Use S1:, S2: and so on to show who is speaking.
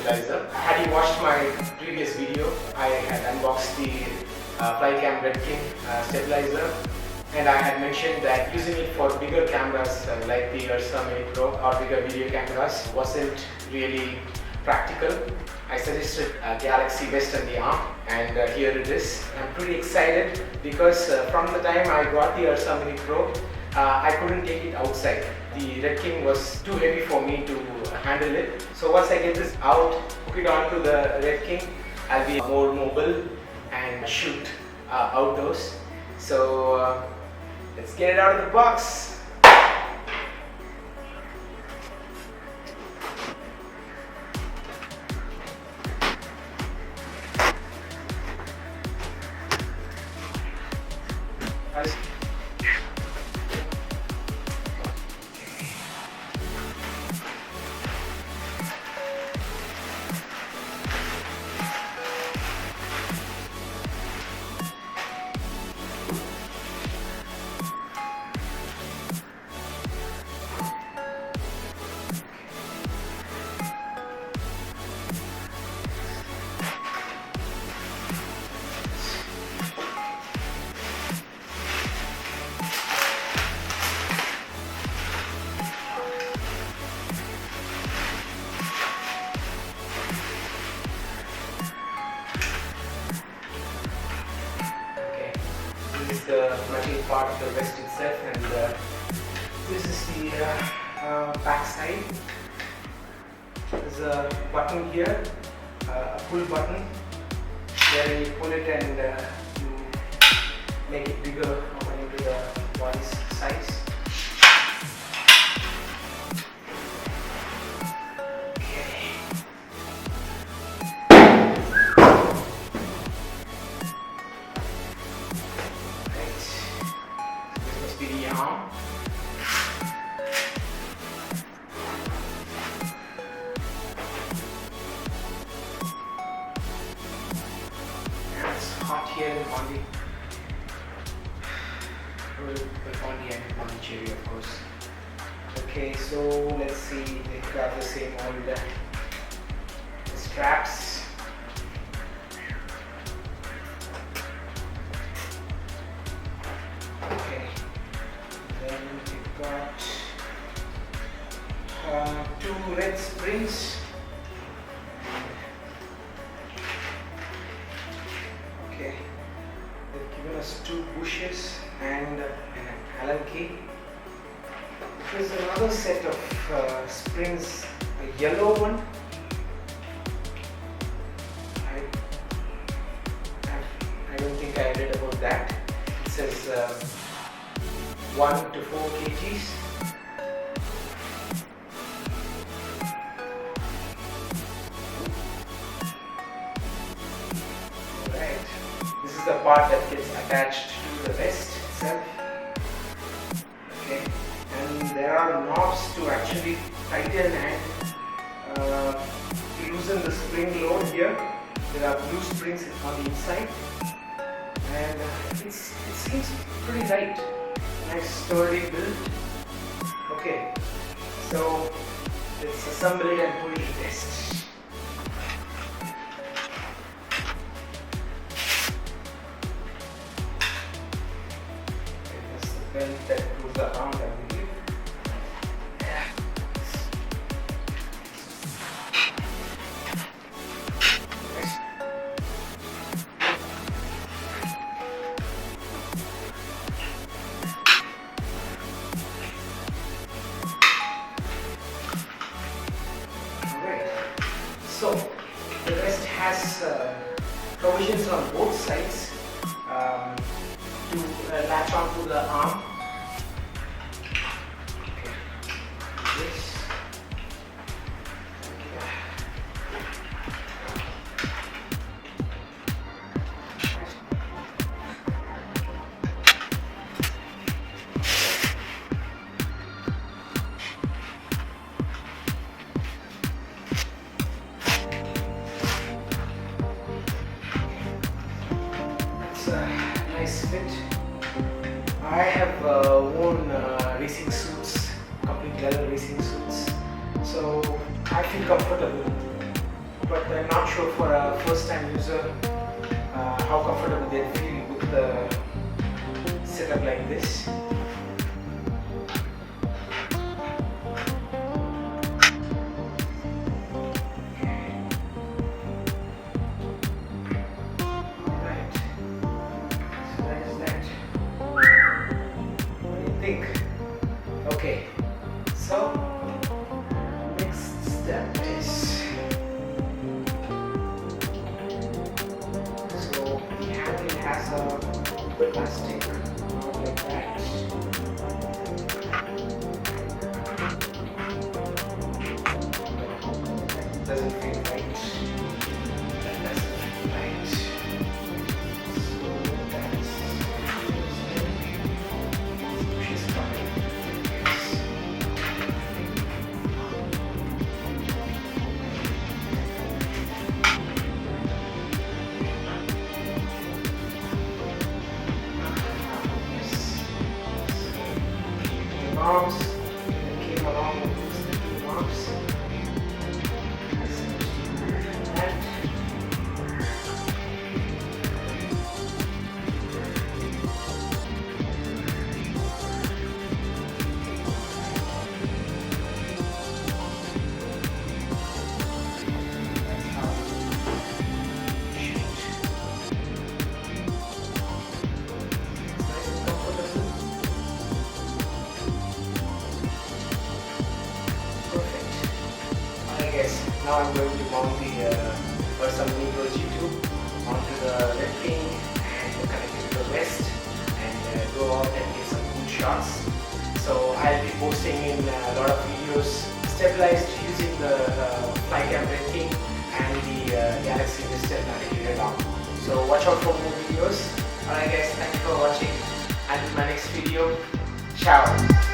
S1: stabilizer. Had you watched my previous video, I had unboxed the Flycam Redking stabilizer, and I had mentioned that using it for bigger cameras like the Ursa Mini Pro or bigger video cameras wasn't really practical. I suggested Galaxy Vest and the arm, and here it is. I'm pretty excited because from the time I got the Ursa Mini Pro, I couldn't take it outside. The Redking was too heavy for me to handle it. So once I get this out, hook it onto the Redking, I'll be more mobile and shoot outdoors. So let's get it out of the box. This is the metal part of the vest itself, and this is the back side. There's a button here, a pull button, where you pull it and you make it bigger according to the body's size. Arm. And it's hot here in Pondy. Pondy and Pondicherry, of course. Okay, so let's see. They've got the same old straps. Two red springs. Okay, they've given us two bushes and an Allen key. There's another set of springs, a yellow one. I don't think I read about that. It says 1 to 4 kgs. This is the part that gets attached to the vest itself. Okay, and there are knobs to actually tighten and loosen the spring load here. There are blue springs on the inside, and it seems pretty light. Nice sturdy build. Okay, so let's assemble it and put it to test. Belt that goes around, I believe. Alright, so the vest has provisions on both sides to latch onto the arm. This. It's a nice fit. I have worn racing suits, complete leather racing suits, so I feel comfortable but I'm not sure for a first time user how comfortable they feel with the setup like this. Okay, so next step is, so the handle has a plastic knob like that. That doesn't feel right. That doesn't feel right. So that's she's coming. Knobs that came along with these two knobs. Now I'm going to mount the Ursa Mini Pro G2 onto the Redking and connect it to the Vest and go out and get some cool shots. So I'll be posting in a lot of videos stabilized using the Flycam Redking and the Galaxy Vest navigated arm. So watch out for more videos. Alright guys, thank you for watching. Until my next video, ciao.